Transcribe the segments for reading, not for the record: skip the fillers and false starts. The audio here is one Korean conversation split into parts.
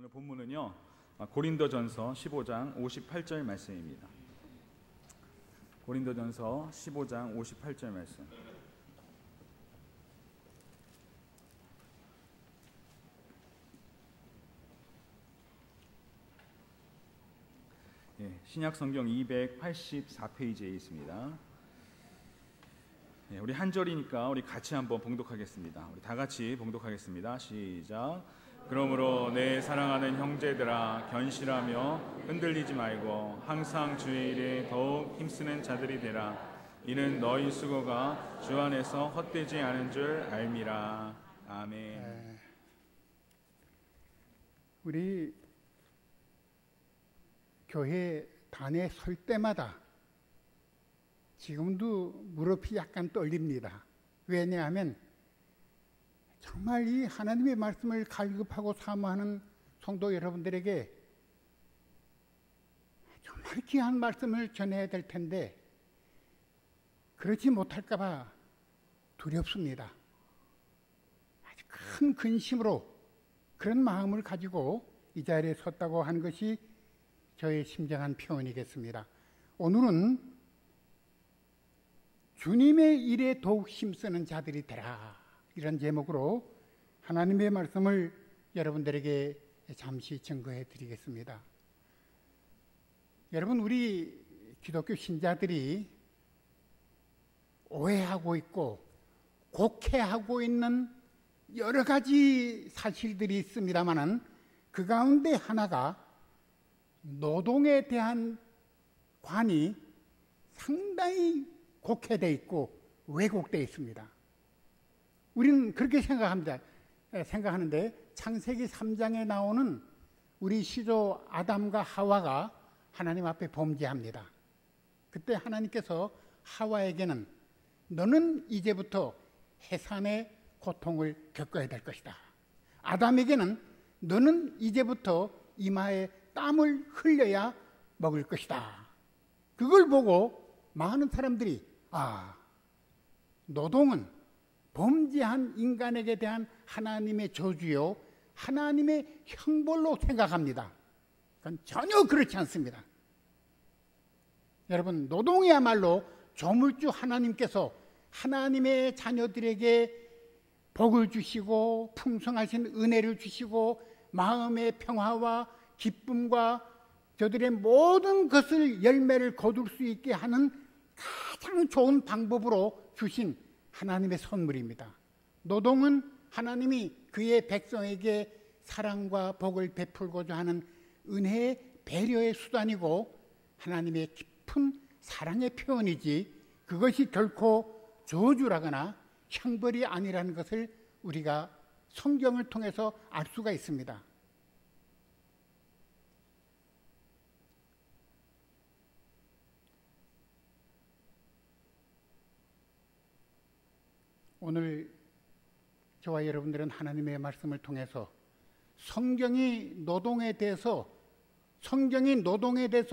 오늘 본문은요 고린도전서 15장 58절 말씀입니다. 고린도전서 15장 58절 말씀. 신약 성경 284페이지에 있습니다. 우리 한 절이니까 우리 같이 한번 봉독하겠습니다. 우리 다 같이 봉독하겠습니다. 시작. 그러므로 내 사랑하는 형제들아, 견실하며 흔들리지 말고 항상 주의 일에 더욱 힘쓰는 자들이 되라. 이는 너희 수고가 주 안에서 헛되지 않은 줄 알미라. 아멘. 우리 교회 단에 설 때마다 지금도 무릎이 약간 떨립니다. 왜냐하면 정말 이 하나님의 말씀을 갈급하고 사모하는 성도 여러분들에게 정말 귀한 말씀을 전해야 될 텐데 그렇지 못할까 봐 두렵습니다. 아주 큰 근심으로 그런 마음을 가지고 이 자리에 섰다고 하는 것이 저의 심정한 표현이겠습니다. 오늘은 주님의 일에 더욱 힘쓰는 자들이 되라, 이런 제목으로 하나님의 말씀을 여러분들에게 잠시 증거해 드리겠습니다. 여러분, 우리 기독교 신자들이 오해하고 있고 곡해하고 있는 여러 가지 사실들이 있습니다마는 그 가운데 하나가 노동에 대한 관이 상당히 곡해되어 있고 왜곡되어 있습니다. 우리는 그렇게 생각하는데 창세기 3장에 나오는 우리 시조 아담과 하와가 하나님 앞에 범죄합니다. 그때 하나님께서 하와에게는 너는 이제부터 해산의 고통을 겪어야 될 것이다. 아담에게는 너는 이제부터 이마에 땀을 흘려야 먹을 것이다. 그걸 보고 많은 사람들이 노동은 범죄한 인간에게 대한 하나님의 저주요, 하나님의 형벌로 생각합니다. 그건 전혀 그렇지 않습니다. 여러분, 노동이야말로 조물주 하나님께서 하나님의 자녀들에게 복을 주시고 풍성하신 은혜를 주시고 마음의 평화와 기쁨과 저들의 모든 것을 열매를 거둘 수 있게 하는 가장 좋은 방법으로 주신 하나님의 선물입니다. 노동은 하나님이 그의 백성에게 사랑과 복을 베풀고자 하는 은혜의 배려의 수단이고 하나님의 깊은 사랑의 표현이지 그것이 결코 저주라거나 형벌이 아니라는 것을 우리가 성경을 통해서 알 수가 있습니다. 오늘 저와 여러분들은 하나님의 말씀을 통해서 성경이 노동에 대해서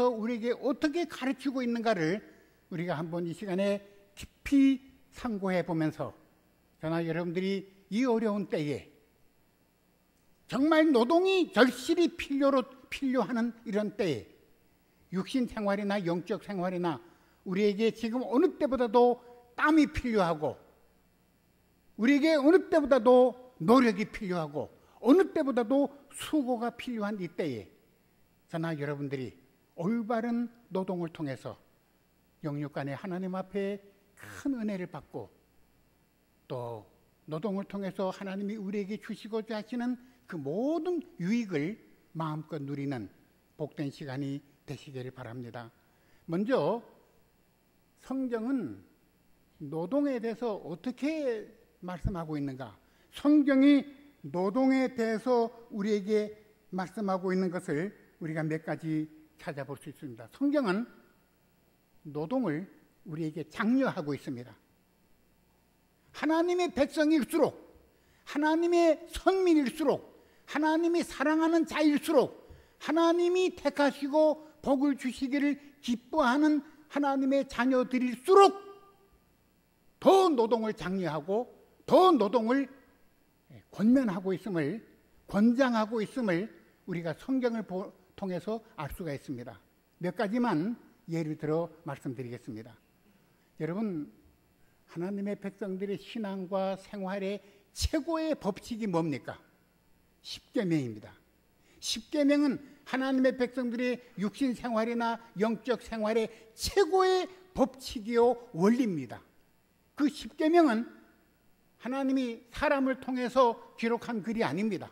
우리에게 어떻게 가르치고 있는가를 우리가 한번 이 시간에 깊이 상고해 보면서 저나 여러분들이 이 어려운 때에 정말 노동이 절실히 필요하는 이런 때에 육신 생활이나 영적 생활이나 우리에게 지금 어느 때보다도 땀이 필요하고 우리에게 어느 때보다도 노력이 필요하고 어느 때보다도 수고가 필요한 이 때에 저나 여러분들이 올바른 노동을 통해서 영육간에 하나님 앞에 큰 은혜를 받고 또 노동을 통해서 하나님이 우리에게 주시고자 하시는 그 모든 유익을 마음껏 누리는 복된 시간이 되시기를 바랍니다. 먼저 성경은 노동에 대해서 어떻게 말씀하고 있는가? 성경이 노동에 대해서 우리에게 말씀하고 있는 것을 우리가 몇 가지 찾아볼 수 있습니다. 성경은 노동을 우리에게 장려하고 있습니다. 하나님의 백성일수록, 하나님의 선민일수록, 하나님이 사랑하는 자일수록, 하나님이 택하시고 복을 주시기를 기뻐하는 하나님의 자녀들일수록 더 노동을 장려하고 더 노동을 권면하고 있음을, 권장하고 있음을 우리가 성경을 통해서 알 수가 있습니다. 몇 가지만 예를 들어 말씀드리겠습니다. 여러분, 하나님의 백성들의 신앙과 생활의 최고의 법칙이 뭡니까? 십계명입니다. 십계명은 하나님의 백성들의 육신 생활이나 영적 생활의 최고의 법칙이요 원리입니다. 그 십계명은 하나님이 사람을 통해서 기록한 글이 아닙니다.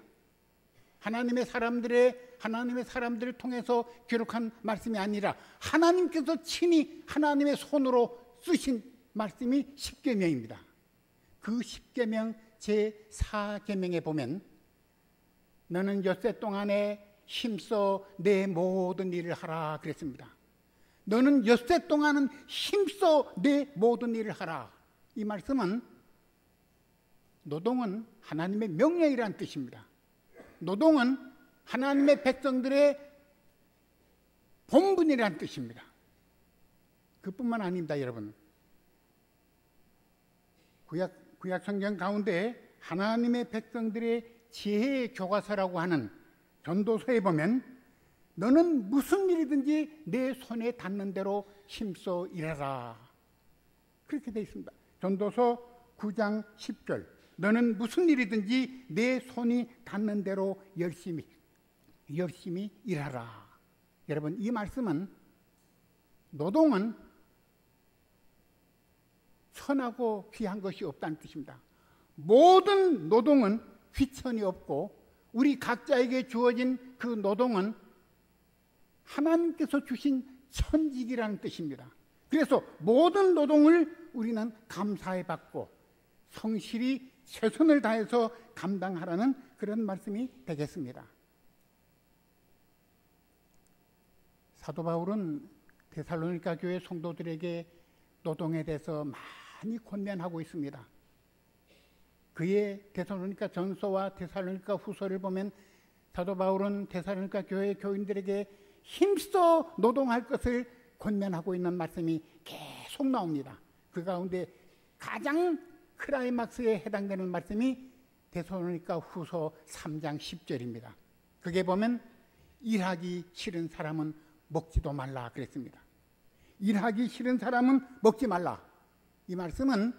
하나님의 사람들을 통해서 기록한 말씀이 아니라 하나님께서 친히 하나님의 손으로 쓰신 말씀이 십계명입니다. 그 십계명 제4계명에 보면 너는 엿새 동안에 힘써 내 모든 일을 하라 그랬습니다. 너는 엿새 동안은 힘써 내 모든 일을 하라. 이 말씀은 노동은 하나님의 명령이라는 뜻입니다. 노동은 하나님의 백성들의 본분이라는 뜻입니다. 그뿐만 아닙니다, 여러분. 구약 성경 가운데 하나님의 백성들의 지혜의 교과서라고 하는 전도서에 보면 너는 무슨 일이든지 내 손에 닿는 대로 힘써 일하라. 그렇게 되어 있습니다. 전도서 9장 10절. 너는 무슨 일이든지 내 손이 닿는 대로 열심히 일하라. 여러분, 이 말씀은 노동은 선하고 귀한 것이 없다는 뜻입니다. 모든 노동은 휘천이 없고 우리 각자에게 주어진 그 노동은 하나님께서 주신 천직이라는 뜻입니다. 그래서 모든 노동을 우리는 감사해 받고 성실히 최선을 다해서 감당하라는 그런 말씀이 되겠습니다. 사도 바울은 데살로니가 교회 성도들에게 노동에 대해서 많이 권면하고 있습니다. 그의 데살로니가 전서와 데살로니가 후서를 보면 사도 바울은 데살로니가 교회 교인들에게 힘써 노동할 것을 권면하고 있는 말씀이 계속 나옵니다. 그 가운데 가장 크라이막스에 해당되는 말씀이 데살로니가 후서 3장 10절입니다. 그게 보면 일하기 싫은 사람은 먹지도 말라 그랬습니다. 일하기 싫은 사람은 먹지 말라. 이 말씀은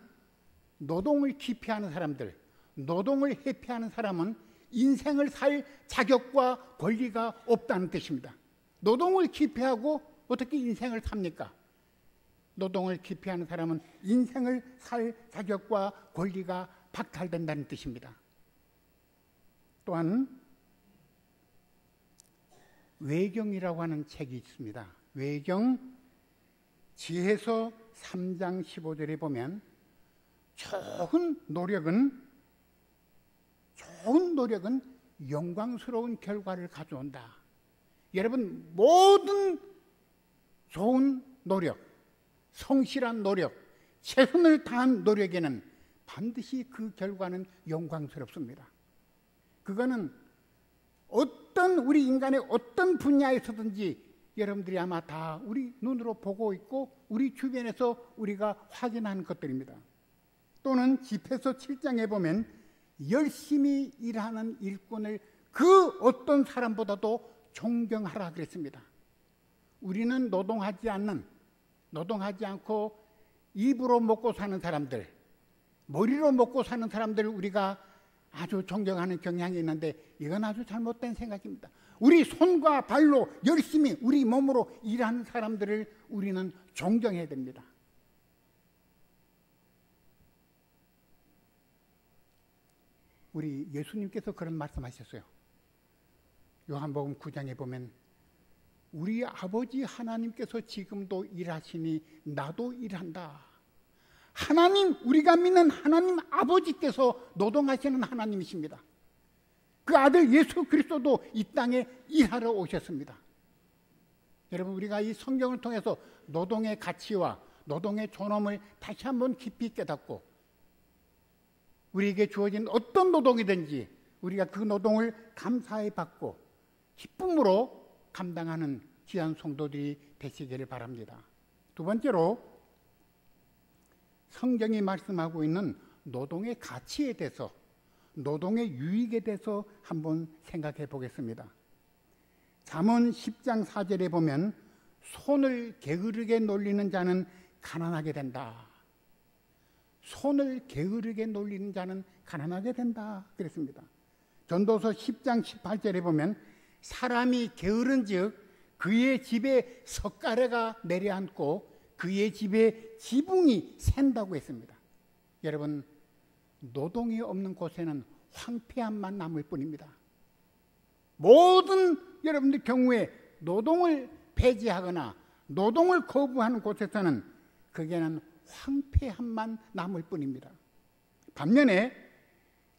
노동을 기피하는 사람들, 노동을 회피하는 사람은 인생을 살 자격과 권리가 없다는 뜻입니다. 노동을 기피하고 어떻게 인생을 삽니까? 노동을 기피하는 사람은 인생을 살 자격과 권리가 박탈된다는 뜻입니다. 또한 외경이라고 하는 책이 있습니다. 외경 지혜서 3장 15절에 보면 좋은 노력은 영광스러운 결과를 가져온다. 여러분, 모든 좋은 노력, 성실한 노력, 최선을 다한 노력에는 반드시 그 결과는 영광스럽습니다. 그거는 우리 인간의 어떤 분야에서든지 여러분들이 아마 다 우리 눈으로 보고 있고 우리 주변에서 우리가 확인하는 것들입니다. 또는 집회서 7장에 보면 열심히 일하는 일꾼을 그 어떤 사람보다도 존경하라 그랬습니다. 우리는 노동하지 않고 입으로 먹고 사는 사람들, 머리로 먹고 사는 사람들을 우리가 아주 존경하는 경향이 있는데 이건 아주 잘못된 생각입니다. 우리 손과 발로 열심히 우리 몸으로 일하는 사람들을 우리는 존경해야 됩니다. 우리 예수님께서 그런 말씀하셨어요. 요한복음 9장에 보면 우리 아버지 하나님께서 지금도 일하시니 나도 일한다. 하나님, 우리가 믿는 하나님 아버지께서 노동하시는 하나님이십니다. 그 아들 예수 그리스도도 이 땅에 일하러 오셨습니다. 여러분, 우리가 이 성경을 통해서 노동의 가치와 노동의 존엄을 다시 한번 깊이 깨닫고 우리에게 주어진 어떤 노동이든지 우리가 그 노동을 감사해 받고 기쁨으로 감당하는 귀한 성도들이 되시기를 바랍니다. 두 번째로 성경이 말씀하고 있는 노동의 가치에 대해서, 노동의 유익에 대해서 한번 생각해 보겠습니다. 잠언 10장 4절에 보면 손을 게으르게 놀리는 자는 가난하게 된다. 손을 게으르게 놀리는 자는 가난하게 된다 그랬습니다. 전도서 10장 18절에 보면 사람이 게으른즉 그의 집에 석가래가 내려앉고 그의 집에 지붕이 샌다고 했습니다. 여러분, 노동이 없는 곳에는 황폐함만 남을 뿐입니다. 모든 여러분들 경우에 노동을 배제하거나 노동을 거부하는 곳에서는 거기에는 황폐함만 남을 뿐입니다. 반면에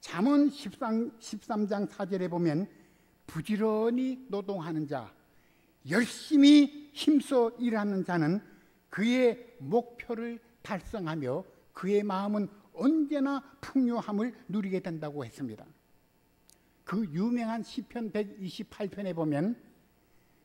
잠언 13장 4절에 보면 부지런히 노동하는 자, 열심히 힘써 일하는 자는 그의 목표를 달성하며 그의 마음은 언제나 풍요함을 누리게 된다고 했습니다. 그 유명한 시편 128편에 보면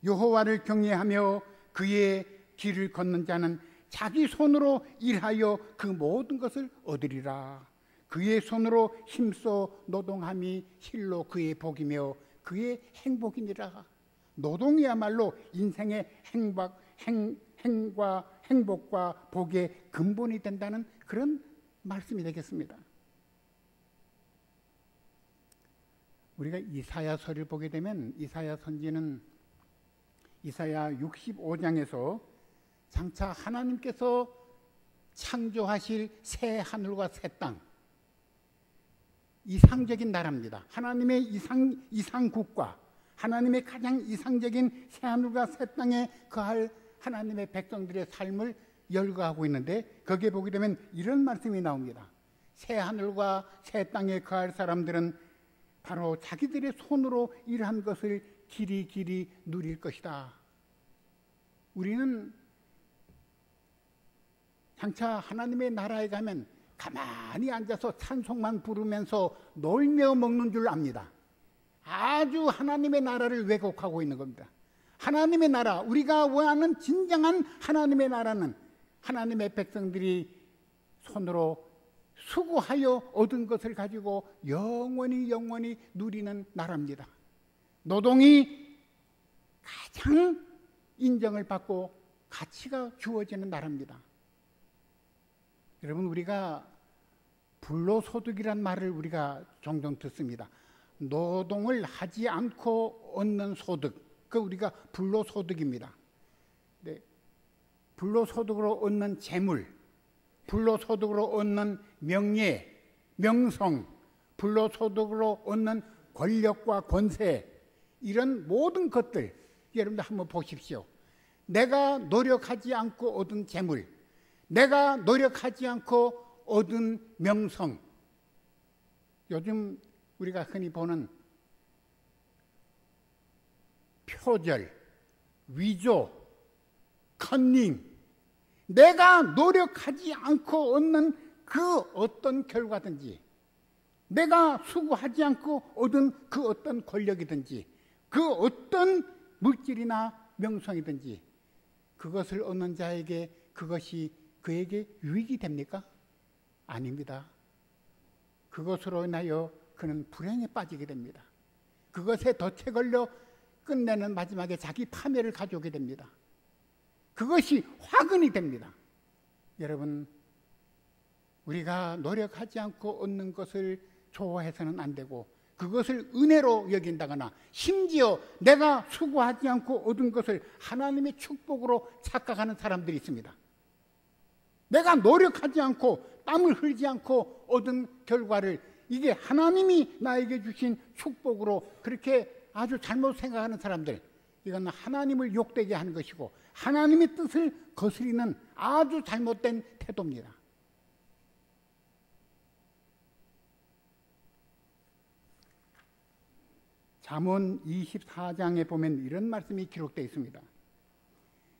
여호와를 경외하며 그의 길을 걷는 자는 자기 손으로 일하여 그 모든 것을 얻으리라. 그의 손으로 힘써 노동함이 실로 그의 복이며 그의 행복이니라. 노동이야말로 인생의 행복과 복의 근본이 된다는 그런 말씀이 되겠습니다. 우리가 이사야서를 보게 되면 이사야 선지는 이사야 65장에서 장차 하나님께서 창조하실 새 하늘과 새 땅, 이상적인 나라입니다. 하나님의 이상국가, 하나님의 가장 이상적인 새 하늘과 새 땅에 거할 하나님의 백성들의 삶을 열거하고 있는데, 거기에 보게 되면 이런 말씀이 나옵니다. 새 하늘과 새 땅에 거할 사람들은 바로 자기들의 손으로 일한 것을 길이 누릴 것이다. 우리는 장차 하나님의 나라에 가면 가만히 앉아서 찬송만 부르면서 놀며 먹는 줄 압니다. 아주 하나님의 나라를 왜곡하고 있는 겁니다. 하나님의 나라, 우리가 원하는 진정한 하나님의 나라는 하나님의 백성들이 손으로 수고하여 얻은 것을 가지고 영원히 누리는 나라입니다. 노동이 가장 인정을 받고 가치가 주어지는 나라입니다. 여러분, 우리가 불로소득이란 말을 우리가 종종 듣습니다. 노동을 하지 않고 얻는 소득, 그 우리가 불로소득입니다. 네. 불로소득으로 얻는 재물, 불로소득으로 얻는 명예, 명성, 불로소득으로 얻는 권력과 권세, 이런 모든 것들 여러분들 한번 보십시오. 내가 노력하지 않고 얻은 재물, 내가 노력하지 않고 얻은 명성, 요즘 우리가 흔히 보는 표절, 위조, 컨닝, 내가 노력하지 않고 얻는 그 어떤 결과든지, 내가 수고하지 않고 얻은 그 어떤 권력이든지, 그 어떤 물질이나 명성이든지, 그것을 얻는 자에게 그것이 그에게 유익이 됩니까? 아닙니다. 그것으로 인하여 그는 불행에 빠지게 됩니다. 그것에 덫에 걸려 끝내는 마지막에 자기 파멸을 가져오게 됩니다. 그것이 화근이 됩니다. 여러분, 우리가 노력하지 않고 얻는 것을 좋아해서는 안 되고, 그것을 은혜로 여긴다거나 심지어 내가 수고하지 않고 얻은 것을 하나님의 축복으로 착각하는 사람들이 있습니다. 내가 노력하지 않고 땀을 흘리지 않고 얻은 결과를 이게 하나님이 나에게 주신 축복으로 그렇게 아주 잘못 생각하는 사람들, 이건 하나님을 욕되게 하는 것이고 하나님의 뜻을 거스리는 아주 잘못된 태도입니다. 잠언 24장에 보면 이런 말씀이 기록되어 있습니다.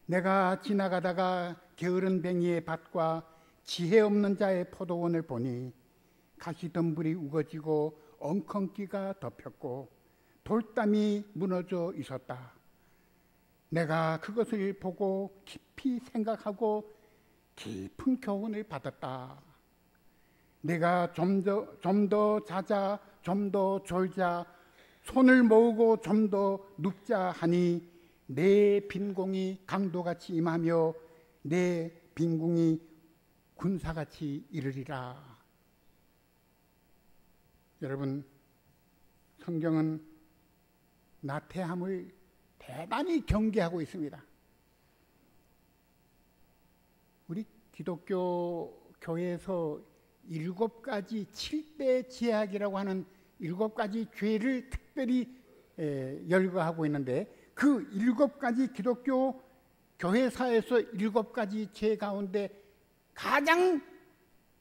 내가 지나가다가 게으른 뱅이의 밭과 지혜 없는 자의 포도원을 보니 가시덤불이 우거지고 엉겅퀴가 덮였고 돌담이 무너져 있었다. 내가 그것을 보고 깊이 생각하고 깊은 교훈을 받았다. 내가 좀 더 자자, 좀 더 졸자, 손을 모으고 좀 더 눕자 하니 내 빈공이 강도같이 임하며 내 빈궁이 군사같이 이르리라. 여러분, 성경은 나태함을 대단히 경계하고 있습니다. 우리 기독교 교회에서 7가지 7대 제약이라고 하는 7가지 죄를 특별히 열거하고 있는데, 그 7가지 기독교 교회사에서 7가지 죄 가운데 가장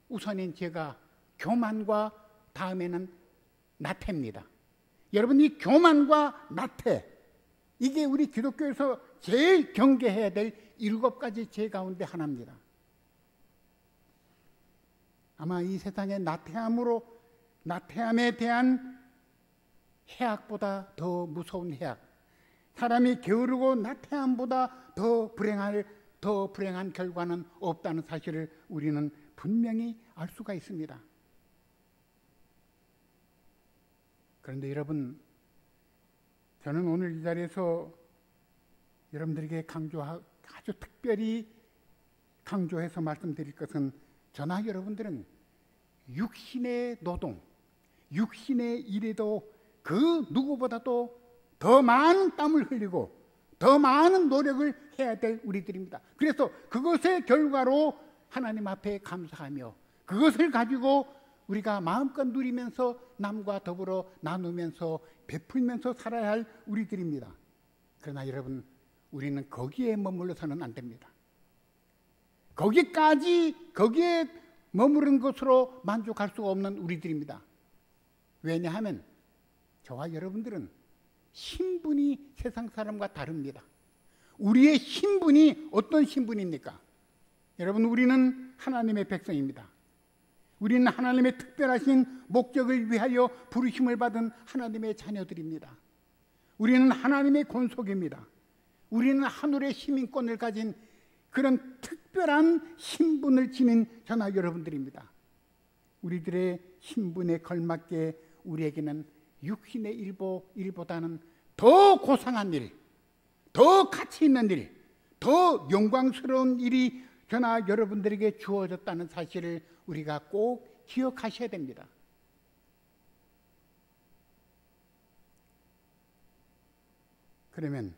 우선인 죄가 교만과 다음에는 나태입니다. 여러분, 이 교만과 나태, 이게 우리 기독교에서 제일 경계해야 될 7가지 죄 가운데 하나입니다. 아마 이 세상의 나태함에 대한 해악보다 더 무서운 해악, 사람이 게으르고 나태함보다 더 불행한 결과는 없다는 사실을 우리는 분명히 알 수가 있습니다. 그런데 여러분, 저는 오늘 이 자리에서 여러분들에게 아주 특별히 강조해서 말씀드릴 것은, 저나 여러분들은 육신의 노동, 육신의 일에도 그 누구보다도 더 많은 땀을 흘리고 더 많은 노력을 해야 될 우리들입니다. 그래서 그것의 결과로 하나님 앞에 감사하며 그것을 가지고 우리가 마음껏 누리면서 남과 더불어 나누면서 베풀면서 살아야 할 우리들입니다. 그러나 여러분, 우리는 거기에 머물러서는 안 됩니다. 거기에 머무른 것으로 만족할 수가 없는 우리들입니다. 왜냐하면 저와 여러분들은 신분이 세상 사람과 다릅니다. 우리의 신분이 어떤 신분입니까? 여러분, 우리는 하나님의 백성입니다. 우리는 하나님의 특별하신 목적을 위하여 부르심을 받은 하나님의 자녀들입니다. 우리는 하나님의 권속입니다. 우리는 하늘의 시민권을 가진 그런 특별한 신분을 지닌 저나 여러분들입니다. 우리들의 신분에 걸맞게 우리에게는 육신의 일보다는 더 고상한 일, 더 가치 있는 일, 더 영광스러운 일이 저나 여러분들에게 주어졌다는 사실을 우리가 꼭 기억하셔야 됩니다. 그러면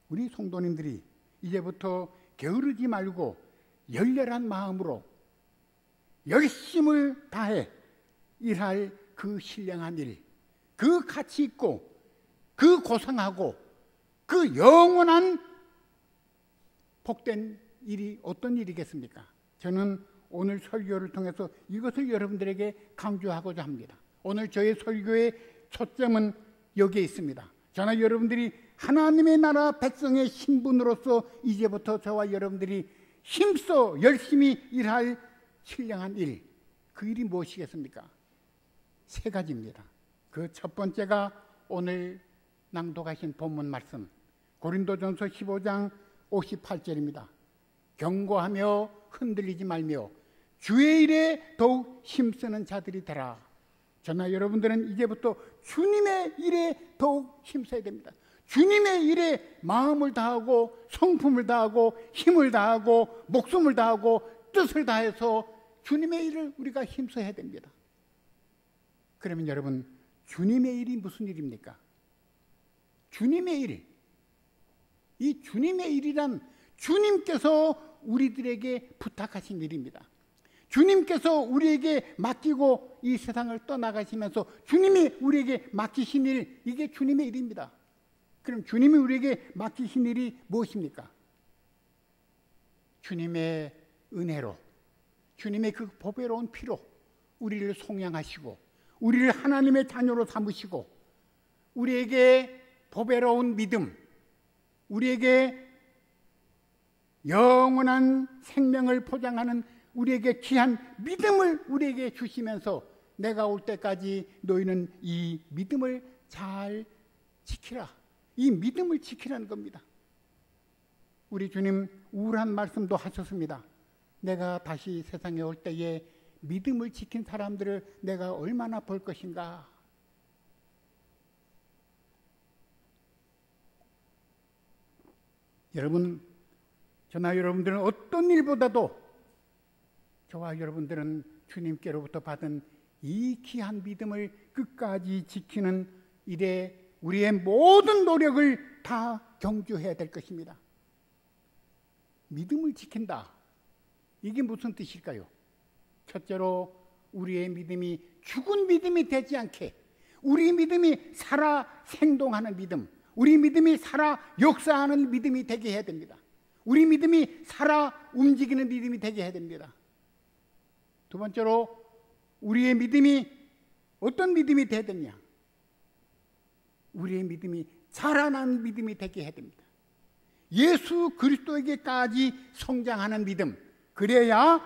우리 성도님들이 이제부터 게으르지 말고 열렬한 마음으로 열심을 다해 일할 그 신령한 일, 그 가치 있고 그 고상하고 그 영원한 복된 일이 어떤 일이겠습니까? 저는 오늘 설교를 통해서 이것을 여러분들에게 강조하고자 합니다. 오늘 저의 설교의 초점은 여기에 있습니다. 저나 여러분들이 하나님의 나라 백성의 신분으로서 이제부터 저와 여러분들이 힘써 열심히 일할 신령한 일, 그 일이 무엇이겠습니까? 3가지입니다. 그 첫 번째가 오늘 낭독하신 본문 말씀, 고린도전서 15장 58절입니다. 경고하며 흔들리지 말며 주의 일에 더욱 힘쓰는 자들이 되라. 저나 여러분들은 이제부터 주님의 일에 더욱 힘써야 됩니다. 주님의 일에 마음을 다하고 성품을 다하고 힘을 다하고 목숨을 다하고 뜻을 다해서 주님의 일을 우리가 힘써야 됩니다. 그러면 여러분, 주님의 일이 무슨 일입니까? 주님의 일, 이 주님의 일이란 주님께서 우리들에게 부탁하신 일입니다. 주님께서 우리에게 맡기고 이 세상을 떠나가시면서 주님이 우리에게 맡기신 일, 이게 주님의 일입니다. 그럼 주님이 우리에게 맡기신 일이 무엇입니까? 주님의 은혜로, 주님의 그 보배로운 피로 우리를 속량하시고 우리를 하나님의 자녀로 삼으시고 우리에게 보배로운 믿음, 우리에게 영원한 생명을 포장하는 우리에게 귀한 믿음을 우리에게 주시면서 내가 올 때까지 너희는 이 믿음을 잘 지키라. 이 믿음을 지키라는 겁니다. 우리 주님 우울한 말씀도 하셨습니다. 내가 다시 세상에 올 때에 믿음을 지킨 사람들을 내가 얼마나 볼 것인가. 여러분, 저나 여러분들은 어떤 일보다도 저와 여러분들은 주님께로부터 받은 이 귀한 믿음을 끝까지 지키는 일에 우리의 모든 노력을 다 경주해야 될 것입니다. 믿음을 지킨다. 이게 무슨 뜻일까요? 첫째로 우리의 믿음이 죽은 믿음이 되지 않게, 우리 믿음이 살아 생동하는 믿음, 우리 믿음이 살아 역사하는 믿음이 되게 해야 됩니다. 우리 믿음이 살아 움직이는 믿음이 되게 해야 됩니다. 두 번째로 우리의 믿음이 어떤 믿음이 되야 되냐? 우리의 믿음이 자라나는 믿음이 되게 해야 됩니다. 예수 그리스도에게까지 성장하는 믿음, 그래야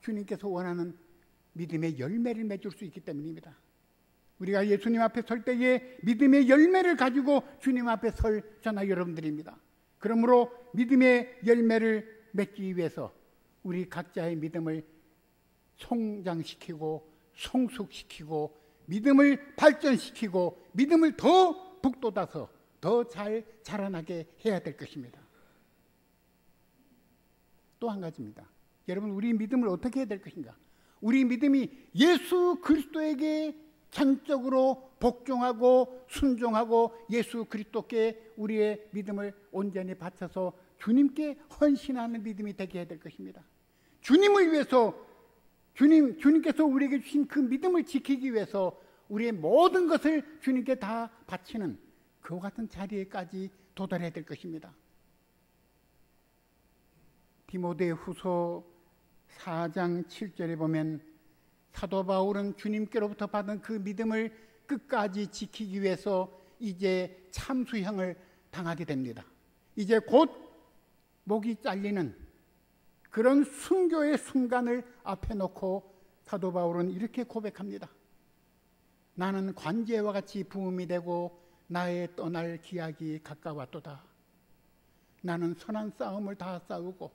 주님께서 원하는 믿음의 열매를 맺을 수 있기 때문입니다. 우리가 예수님 앞에 설 때에 믿음의 열매를 가지고 주님 앞에 설 저나 여러분들입니다. 그러므로 믿음의 열매를 맺기 위해서 우리 각자의 믿음을 성장시키고 성숙시키고 믿음을 발전시키고 믿음을 더 북돋아서 더 잘 자라나게 해야 될 것입니다. 또 한 가지입니다. 여러분, 우리 믿음을 어떻게 해야 될 것인가? 우리 믿음이 예수 그리스도에게 전적으로 복종하고 순종하고 예수 그리스도께 우리의 믿음을 온전히 바쳐서 주님께 헌신하는 믿음이 되게 해야 될 것입니다. 주님을 위해서 주님께서 우리에게 주신 그 믿음을 지키기 위해서 우리의 모든 것을 주님께 다 바치는 그와 같은 자리에까지 도달해야 될 것입니다. 디모데후서 4장 7절에 보면 사도 바울은 주님께로부터 받은 그 믿음을 끝까지 지키기 위해서 이제 참수형을 당하게 됩니다. 이제 곧 목이 잘리는 그런 순교의 순간을 앞에 놓고 사도 바울은 이렇게 고백합니다. 나는 관제와 같이 부음이 되고 나의 떠날 기약이 가까웠도다. 나는 선한 싸움을 다 싸우고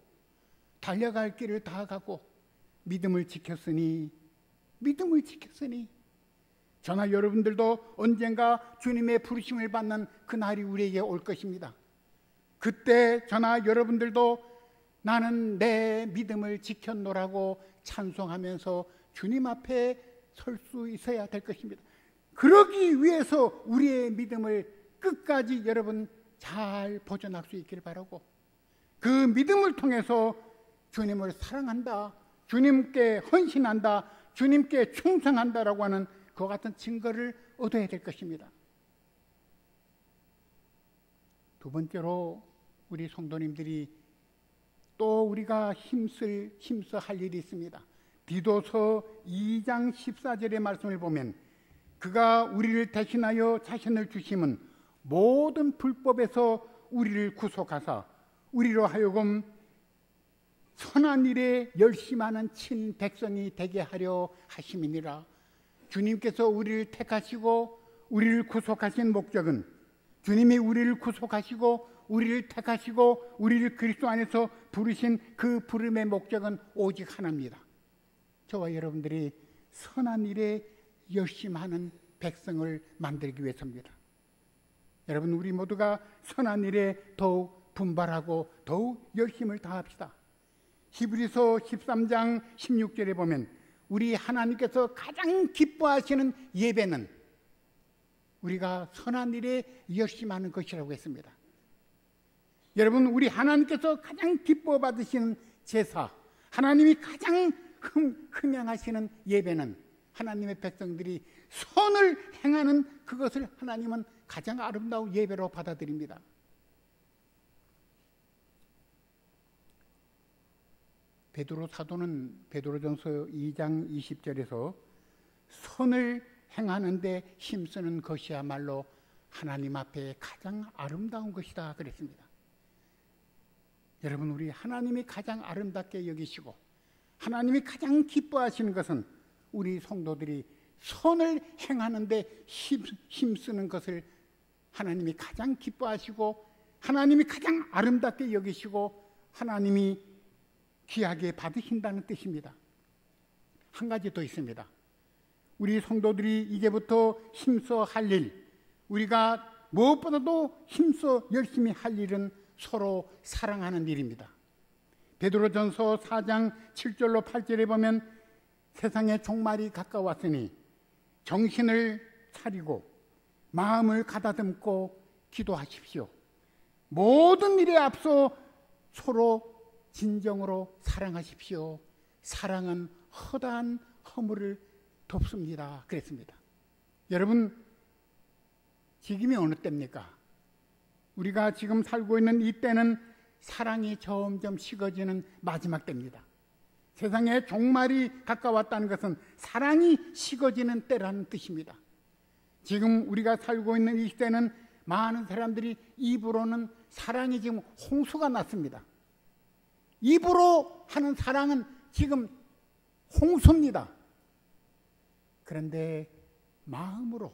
달려갈 길을 다 가고 믿음을 지켰으니 저나 여러분들도 언젠가 주님의 부르심을 받는 그날이 우리에게 올 것입니다. 그때 저나 여러분들도 나는 내 믿음을 지켰노라고 찬송하면서 주님 앞에 설 수 있어야 될 것입니다. 그러기 위해서 우리의 믿음을 끝까지 여러분 잘 보존할 수 있기를 바라고, 그 믿음을 통해서 주님을 사랑한다, 주님께 헌신한다, 주님께 충성한다라고 하는 그와 같은 증거를 얻어야 될 것입니다. 두 번째로 우리 성도님들이 또 우리가 힘써 할 일이 있습니다. 디도서 2장 14절의 말씀을 보면 그가 우리를 대신하여 자신을 주심은 모든 불법에서 우리를 구속하사 우리로 하여금 선한 일에 열심하는 친 백성이 되게 하려 하심이니라. 주님께서 우리를 택하시고 우리를 구속하신 목적은, 주님이 우리를 구속하시고 우리를 택하시고 우리를 그리스도 안에서 부르신 그 부름의 목적은 오직 하나입니다. 저와 여러분들이 선한 일에 열심하는 백성을 만들기 위해서입니다. 여러분, 우리 모두가 선한 일에 더욱 분발하고 더욱 열심을 다합시다. 히브리서 13장 16절에 보면 우리 하나님께서 가장 기뻐하시는 예배는 우리가 선한 일에 열심하는 것이라고 했습니다. 여러분, 우리 하나님께서 가장 기뻐 받으시는 제사, 하나님이 가장 흠양하시는 예배는 하나님의 백성들이 선을 행하는 그것을 하나님은 가장 아름다운 예배로 받아들입니다. 베드로 사도는 베드로전서 2장 20절에서 선을 행하는데 힘쓰는 것이야말로 하나님 앞에 가장 아름다운 것이다 그랬습니다. 여러분, 우리 하나님이 가장 아름답게 여기시고 하나님이 가장 기뻐하시는 것은 우리 성도들이 선을 행하는데 힘쓰는 것을 하나님이 가장 기뻐하시고 하나님이 가장 아름답게 여기시고 하나님이 귀하게 받으신다는 뜻입니다. 한 가지 더 있습니다. 우리 성도들이 이제부터 힘써 할 일, 우리가 무엇보다도 힘써 열심히 할 일은 서로 사랑하는 일입니다. 베드로전서 4장 7절로 8절에 보면 세상의 종말이 가까웠으니 정신을 차리고 마음을 가다듬고 기도하십시오. 모든 일에 앞서 서로 진정으로 사랑하십시오. 사랑은 허다한 허물을 덮습니다. 그랬습니다. 여러분, 지금이 어느 때입니까? 우리가 지금 살고 있는 이 때는 사랑이 점점 식어지는 마지막 때입니다. 세상에 종말이 가까웠다는 것은 사랑이 식어지는 때라는 뜻입니다. 지금 우리가 살고 있는 이 시대는 많은 사람들이 입으로는 사랑이 지금 홍수가 났습니다. 입으로 하는 사랑은 지금 홍수입니다. 그런데 마음으로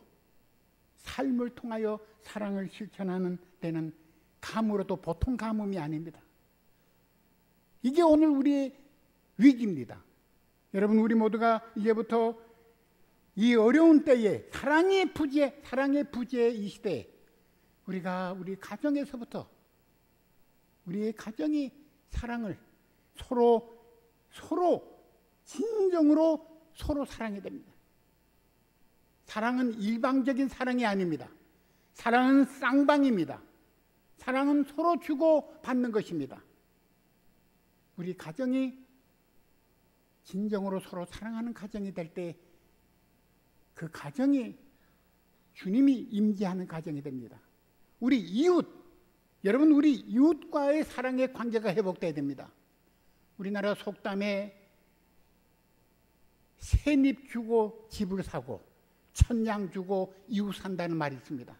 삶을 통하여 사랑을 실천하는 때는 가물어도 보통 가뭄이 아닙니다. 이게 오늘 우리의 위기입니다. 여러분, 우리 모두가 이제부터 이 어려운 때에 사랑의 부재의 이 시대에 우리가 우리 가정에서부터 우리의 가정이 사랑을 서로 진정으로 서로 사랑해야 됩니다. 사랑은 일방적인 사랑이 아닙니다. 사랑은 쌍방입니다. 사랑은 서로 주고 받는 것입니다. 우리 가정이 진정으로 서로 사랑하는 가정이 될 때 그 가정이 주님이 임재하는 가정이 됩니다. 우리 이웃, 여러분, 우리 이웃과의 사랑의 관계가 회복돼야 됩니다. 우리나라 속담에 새잎 주고 집을 사고 천냥 주고 이웃 산다는 말이 있습니다.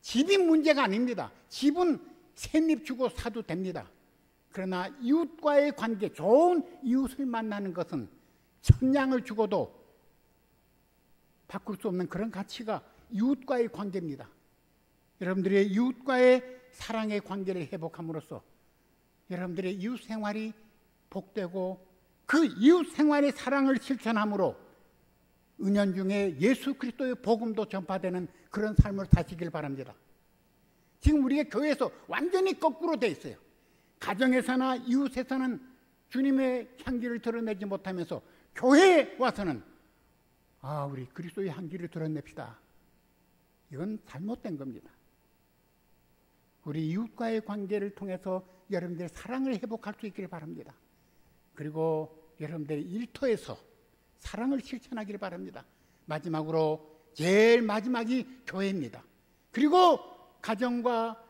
집이 문제가 아닙니다. 집은 새잎 주고 사도 됩니다. 그러나 이웃과의 관계, 좋은 이웃을 만나는 것은 천냥을 주고도 바꿀 수 없는 그런 가치가 이웃과의 관계입니다. 여러분들의 이웃과의 사랑의 관계를 회복함으로써 여러분들의 이웃 생활이 복되고 그 이웃 생활의 사랑을 실천함으로 은연중에 예수 그리스도의 복음도 전파되는 그런 삶을 사시길 바랍니다. 지금 우리가 교회에서 완전히 거꾸로 돼 있어요. 가정에서나 이웃에서는 주님의 향기를 드러내지 못하면서 교회에 와서는 우리 그리스도의 향기를 드러냅시다. 이건 잘못된 겁니다. 우리 이웃과의 관계를 통해서 여러분들의 사랑을 회복할 수 있기를 바랍니다. 그리고 여러분들의 일터에서 사랑을 실천하기를 바랍니다. 마지막으로 제일 마지막이 교회입니다. 그리고 가정과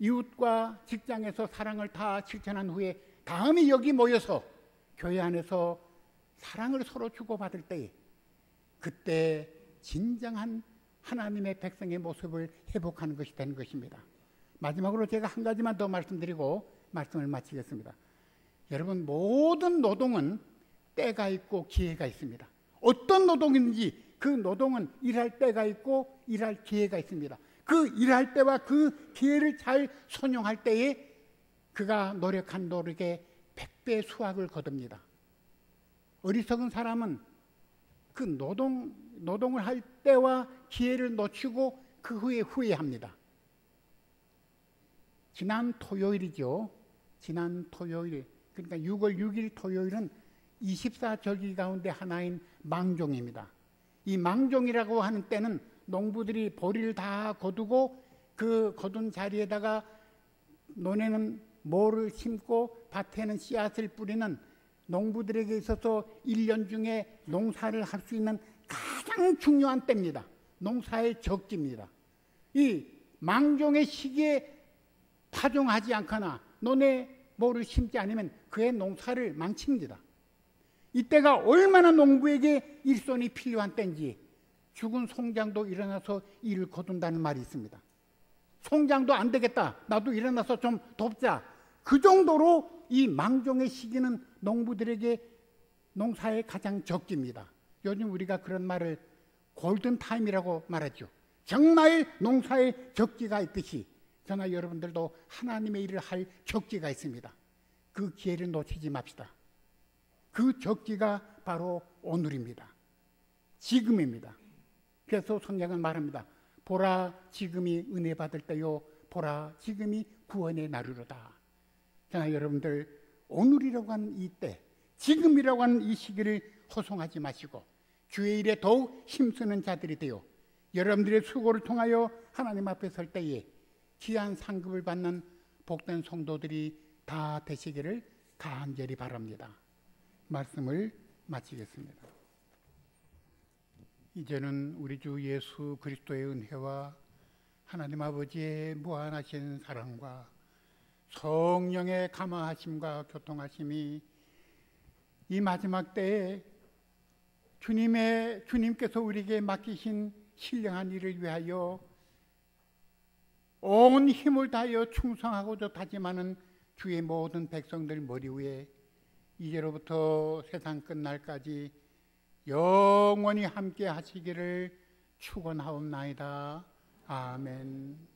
이웃과 직장에서 사랑을 다 실천한 후에 다음이 여기 모여서 교회 안에서 사랑을 서로 주고받을 때 그때 진정한 하나님의 백성의 모습을 회복하는 것이 되는 것입니다. 마지막으로 제가 한 가지만 더 말씀드리고 말씀을 마치겠습니다. 여러분, 모든 노동은 때가 있고 기회가 있습니다. 어떤 노동인지 그 노동은 일할 때가 있고 일할 기회가 있습니다. 그 일할 때와 그 기회를 잘 선용할 때에 그가 노력한 노력에 100배 수확을 거둡니다. 어리석은 사람은 그 노동을 할 때와 기회를 놓치고 그 후에 후회합니다. 지난 토요일이죠. 지난 토요일, 그러니까 6월 6일 토요일은 24절기 가운데 하나인 망종입니다. 이 망종이라고 하는 때는 농부들이 보리를 다 거두고 그 거둔 자리에다가 논에는 모를 심고 밭에는 씨앗을 뿌리는 농부들에게 있어서 1년 중에 농사를 할 수 있는 가장 중요한 때입니다. 농사의 적기입니다. 이 망종의 시기에 파종하지 않거나 논에 모를 심지 않으면 그의 농사를 망칩니다. 이때가 얼마나 농부에게 일손이 필요한 때인지 죽은 송장도 일어나서 일을 거둔다는 말이 있습니다. 송장도 안 되겠다, 나도 일어나서 좀 돕자. 그 정도로 이 망종의 시기는 농부들에게 농사의 가장 적기입니다. 요즘 우리가 그런 말을 골든타임이라고 말하죠. 정말 농사의 적기가 있듯이 저나 여러분들도 하나님의 일을 할 적기가 있습니다. 그 기회를 놓치지 맙시다. 그 적기가 바로 오늘입니다. 지금입니다. 그래서 성경은 말합니다. 보라 지금이 은혜 받을 때요, 보라 지금이 구원의 날이로다. 그러나 여러분들, 오늘이라고 하는 이 때, 지금이라고 하는 이 시기를 허송하지 마시고 주의 일에 더욱 힘쓰는 자들이 되어 여러분들의 수고를 통하여 하나님 앞에 설 때에 귀한 상급을 받는 복된 성도들이 다 되시기를 간절히 바랍니다. 말씀을 마치겠습니다. 이제는 우리 주 예수 그리스도의 은혜와 하나님 아버지의 무한하신 사랑과 성령의 감화하심과 교통하심이 이 마지막 때에 주님께서 우리에게 맡기신 신령한 일을 위하여 온 힘을 다하여 충성하고자 다짐하는 주의 모든 백성들 머리 위에 이제로부터 세상 끝날까지 영원히 함께 하시기를 축원하옵나이다. 아멘.